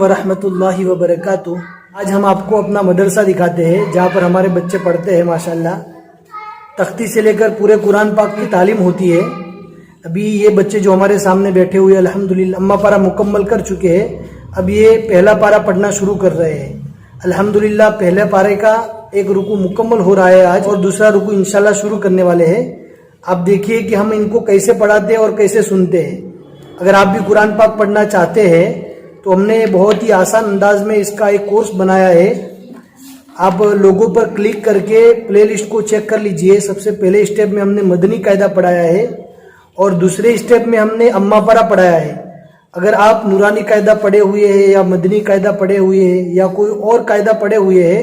ورحمۃ اللہ وبرکاتہ۔ آج ہم آپ کو اپنا مدرسہ دکھاتے ہیں جہاں پر ہمارے بچے پڑھتے ہیں ماشاءاللہ۔ تختی سے لے کر پورے قرآن پاک کی تعلیم ہوتی ہے۔ ابھی یہ بچے جو ہمارے سامنے بیٹھے ہوئے الحمدللہ اما پارہ مکمل کر چکے ہیں، اب یہ پہلا پارہ پڑھنا شروع کر رہے ہیں۔ الحمدللہ پہلے پارے کا ایک رکوع مکمل ہو رہا ہے آج، اور دوسرا رکوع انشاءاللہ شروع کرنے والے ہیں۔ آپ دیکھیے کہ ہم ان کو کیسے پڑھاتے ہیں اور کیسے سنتے ہیں۔ اگر آپ بھی قرآن پاک پڑھنا چاہتے ہیں تو ہم نے بہت ہی آسان انداز میں اس کا ایک کورس بنایا ہے۔ آپ لوگوں پر کلک کر کے پلے لسٹ کو چیک کر لیجئے۔ سب سے پہلے اسٹیپ میں ہم نے مدنی قاعدہ پڑھایا ہے، اور دوسرے اسٹیپ میں ہم نے اما پارہ پڑھایا ہے۔ اگر آپ نورانی قاعدہ پڑھے ہوئے ہیں یا مدنی قاعدہ پڑھے ہوئے ہیں یا کوئی اور قاعدہ پڑھے ہوئے ہیں،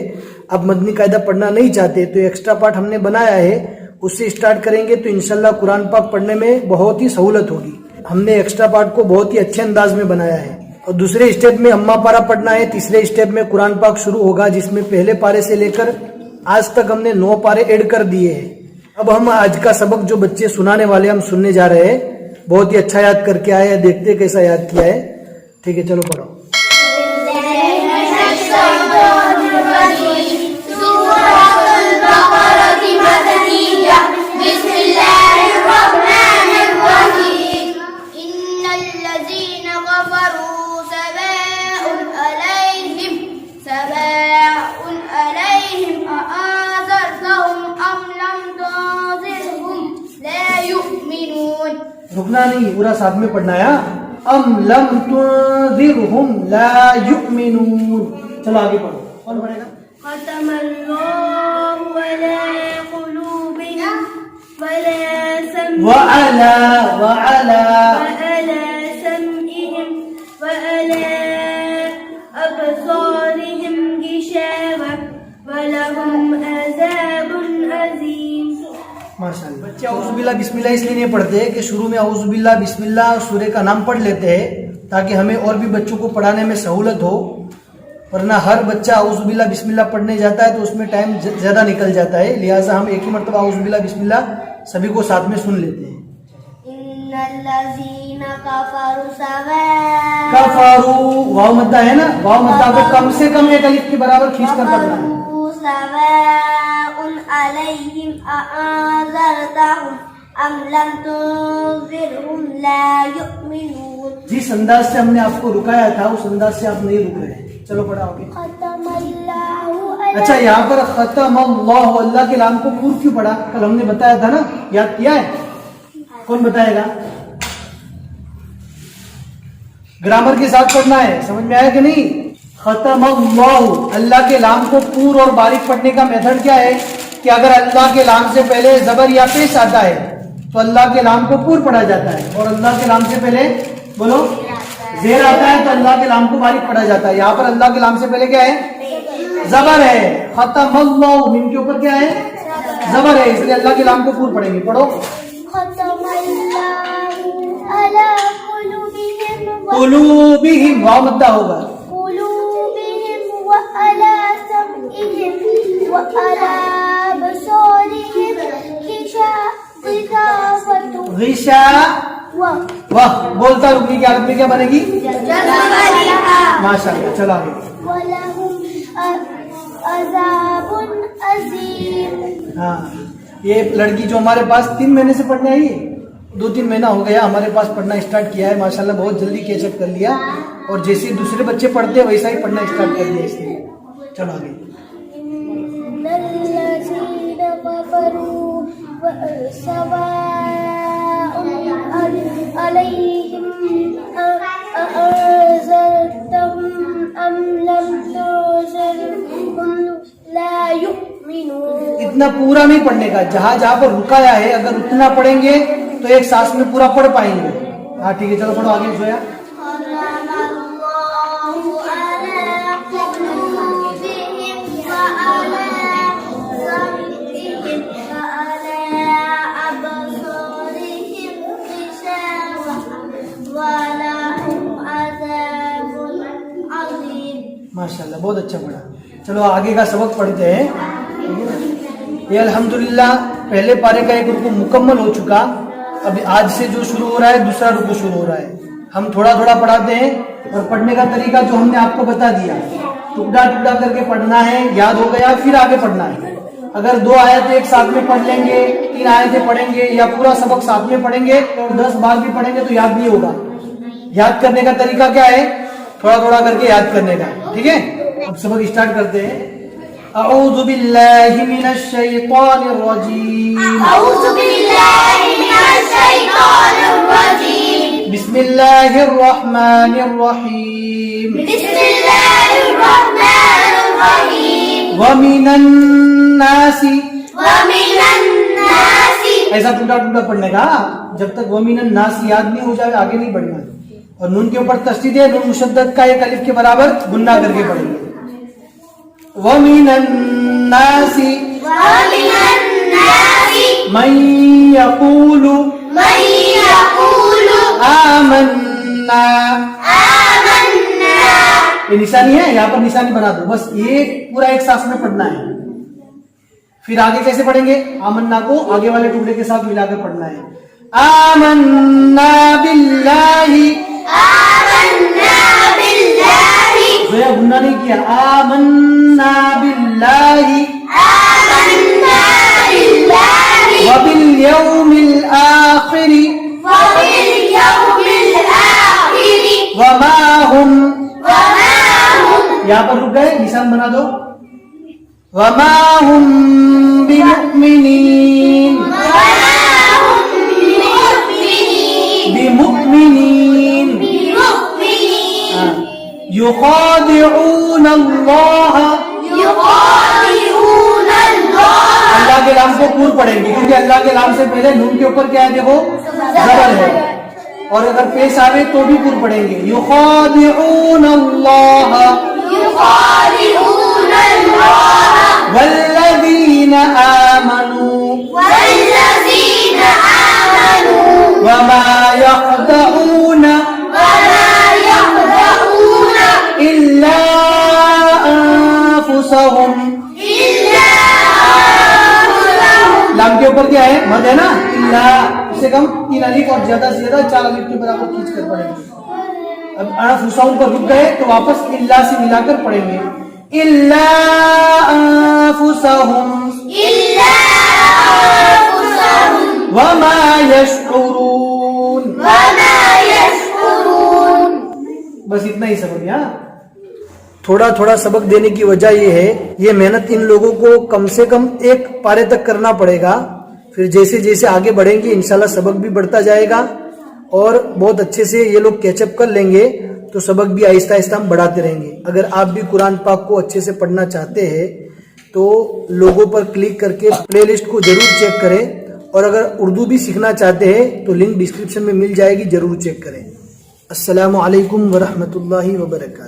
آپ مدنی قاعدہ پڑھنا نہیں چاہتے تو ایکسٹرا پارٹ ہم نے بنایا ہے، اس سے اسٹارٹ کریں گے تو انشاءاللہ قرآن پاک پڑھنے میں بہت ہی سہولت ہوگی۔ ہم نے ایکسٹرا پارٹ کو بہت ہی اچھے انداز میں بنایا ہے۔ اور دوسرے اسٹیپ میں اما پارہ پڑھنا ہے، تیسرے اسٹیپ میں قرآن پاک شروع ہوگا، جس میں پہلے پارے سے لے کر آج تک ہم نے 9 پارے ایڈ کر دیے ہیں۔ اب ہم آج کا سبق جو بچے سنانے والے ہم سننے جا رہے ہیں، بہت ہی اچھا یاد کر کے آئے ہیں، دیکھتے کیسا یاد کیا ہے۔ ٹھیک ہے، چلو پڑھو۔ رکنا نہیں، پورا ساتھ میں پڑھنا ہے۔ ام لم تنذرہم لا یؤمنون۔ چلو آگے پڑھو، کون پڑھے گا؟ ختم اللہ علی قلوبہم وعلی سمعہم وعلی سمعہم وعلی ابصارہم غشاوہ ولہم عذاب عظیم۔ ماشاءاللہ۔ بچے اعوذ باللہ بسم اللہ اس لیے نہیں پڑھتے کہ شروع میں اعوذ باللہ بسم اللہ سورہ کا نام پڑھ لیتے ہیں تاکہ ہمیں اور بھی بچوں کو پڑھانے میں سہولت ہو، ورنہ ہر بچہ اعوذ باللہ بسم اللہ پڑھنے جاتا ہے تو اس میں ٹائم زیادہ نکل جاتا ہے، لہٰذا ہم ایک ہی مرتبہ اعوذ باللہ بسم اللہ سبھی کو ساتھ میں سن لیتے ہیں۔ ان الذین کفروا سواء، کفروا واو مدہ ہے نا، واو مدہ کو کم سے کم ایک الف کے برابر کھینچ کر پڑھنا ہے۔ سواء علیہم اانذرتہم ام لم تنذرہم لا یؤمنون۔ جس انداز سے ہم نے آپ کو رکایا تھا اس انداز سے آپ نہیں رک رہے ہیں۔ چلو پڑھاؤ گے۔ ختم اللہ اچھا، یہاں پر ختم اللہ، اللہ کے نام کو پور کیوں پڑھا؟ کل ہم نے بتایا تھا نا، یاد کیا ہے؟ کون بتائے گا؟ گرامر کے ساتھ پڑھنا ہے، سمجھ میں آیا کہ نہیں؟ ختم اللہ، اللہ کے لام کو پور اور باریک پڑھنے کا میتھڈ کیا ہے کہ اگر اللہ کے لام سے پہلے زبر یا پیش آتا ہے تو اللہ کے لام کو پور پڑھا جاتا ہے، اور اللہ کے لام سے پہلے بولو زیر آتا ہے تو اللہ کے لام کو باریک پڑھا جاتا ہے۔ یہاں پر اللہ کے لام سے پہلے کیا ہے؟ زبر ہے۔ ختم اللہ، میم کے اوپر کیا ہے؟ زبر ہے، اس لیے اللہ کے لام کو پور پڑھیں گے۔ پڑھو۔ ختم اللہ علی قلوبہم قلوبہم، واو مدہ ہوگا۔ قلوبہم وعلی سمعہم وعلی ابصارہم غشا واہ، بولتا رکنے کی حالت میں کیا بنے گی؟ ماشاء اللہ۔ چلو آگے۔ وَلَهُمْ عَذَابٌ عَظِيمٌ۔ ہاں، یہ لڑکی جو ہمارے پاس 3 مہینے سے پڑھنے آئی ہے، 2-3 مہینہ ہو گیا ہمارے پاس پڑھنا اسٹارٹ کیا ہے ماشاءاللہ، بہت جلدی کیچ اپ کر لیا، اور جیسے دوسرے بچے پڑھتے ہیں ویسا ہی پڑھنا اسٹارٹ کر دیا اس نے۔ چلو آگے۔ إِنَّ الَّذِينَ كَفَرُوا سَوَاءٌ عَلَيْهِمْ أَأَنذَرْتَهُمْ أَمْ لَمْ تُنذِرْهُمْ لَا يُؤْمِنُونَ۔ اتنا پورا نہیں پڑھنے کا، جہاں جہاں پر رکایا ہے اگر اتنا پڑھیں گے تو ایک سانس میں پورا پڑھ پائیں گے۔ ہاں ٹھیک ہے، چلو پڑھو آگے۔ سویا ماشاءاللہ، بہت اچھا پڑھا۔ چلو آگے کا سبق پڑھتے ہیں۔ یہ الحمدللہ پہلے پارے کا ایک رکوع مکمل ہو چکا، اب آج سے جو شروع ہو رہا ہے دوسرا رکوع شروع ہو رہا ہے۔ ہم تھوڑا تھوڑا پڑھاتے ہیں، اور پڑھنے کا طریقہ جو ہم نے آپ کو بتا دیا، ٹکڑا ٹکڑا کر کے پڑھنا ہے، یاد ہو گیا پھر آگے پڑھنا ہے۔ اگر 2 آیتیں ایک ساتھ میں پڑھ لیں گے، 3 آیتیں پڑھیں گے یا پورا سبق ساتھ میں پڑھیں گے اور 10 بار بھی پڑھیں گے تو یاد نہیں ہوگا۔ یاد کرنے کا طریقہ کیا ہے؟ تھوڑا تھوڑا کر کے یاد کرنے کا، ٹھیک ہے؟ اب سبق اسٹارٹ کرتے ہیں۔ اعوذ باللہ من الشیطان الرجیم، أعوذ بالله من الشيطان الرجيم، بسم اللہ الرحمن الرحیم، بسم الله الرحمن الرحيم، ومن الناس، ومن الناس، ایسا ٹوٹا ٹوٹا پڑھنے کا، جب تک ومن الناس یاد نہیں ہو جائے آگے نہیں بڑھنا۔ اور نون کے اوپر تشدید ہے، نون مشدد کا ایک الف کے برابر گننا کر کے پڑھیں گے۔ ومن الناس ومن الناس من یقول من يقول آمنا، آمنا، یہ نشانی ہے، یہاں پر نشانی بنا دو، بس یہ پورا ایک سانس میں پڑھنا ہے۔ پھر آگے کیسے پڑھیں گے؟ آمنا کو آگے والے ٹکڑے کے ساتھ ملا کر پڑھنا ہے۔ آمنا باللہ، آمنا بالله، زویا گننا نہیں کیا، آمنا باللہ آمنا بالله، وبالیوم الآخر وباليوم الآخر، وما هم، وما هم، یہاں پر رک گئے، نشان بنا دو۔ وما هم بمؤمنین، وما هم بمؤمنين، بمؤمنین، بمؤمنين، یخادعون اللہ، يخادعون الله، اللہ کے نام کو پور پڑھیں گے کیونکہ اللہ کے نام سے پہلے نون کے اوپر کیا ہے دیکھو، زبر ہے، اور اگر پیش آوے تو بھی پور پڑھیں گے۔ یخادعون اللہ يخادعون الله، والذین آمنوا والذين آمنوا، وما يخدعون وما يخدعون إلا أنفسهم، إلا أنفسهم، لام کے اوپر کیا ہے؟ مد ہے نا، اللہ، اس سے کم 3 الف اور زیادہ سے زیادہ 4 الف کے برابر کھینچ کر پڑھیں گے۔ اب انفسهم پر رک گئے تو واپس اللہ سے ملا کر پڑھیں گے۔ إلا أنفسهم إلا أنفسهم، وما يشعرون، وما يشعرون۔ بس اتنا ہی سبق ہے۔ تھوڑا تھوڑا سبق دینے کی وجہ یہ ہے، یہ محنت ان لوگوں کو کم سے کم 1 پارے تک کرنا پڑے گا، پھر جیسے جیسے آگے بڑھیں گے انشاءاللہ سبق بھی بڑھتا جائے گا اور بہت اچھے سے یہ لوگ کیچ اپ کر لیں گے تو سبق بھی آہستہ آہستہ ہم بڑھاتے رہیں گے۔ اگر آپ بھی قرآن پاک کو اچھے سے پڑھنا چاہتے ہیں تو لوگوں پر کلک کر کے پلے لسٹ کو ضرور چیک کریں، اور اگر اردو بھی سیکھنا چاہتے ہیں تو لنک ڈسکرپشن میں مل جائے گی، ضرور چیک کریں۔ السلام علیکم ورحمۃ اللہ وبرکاتہ۔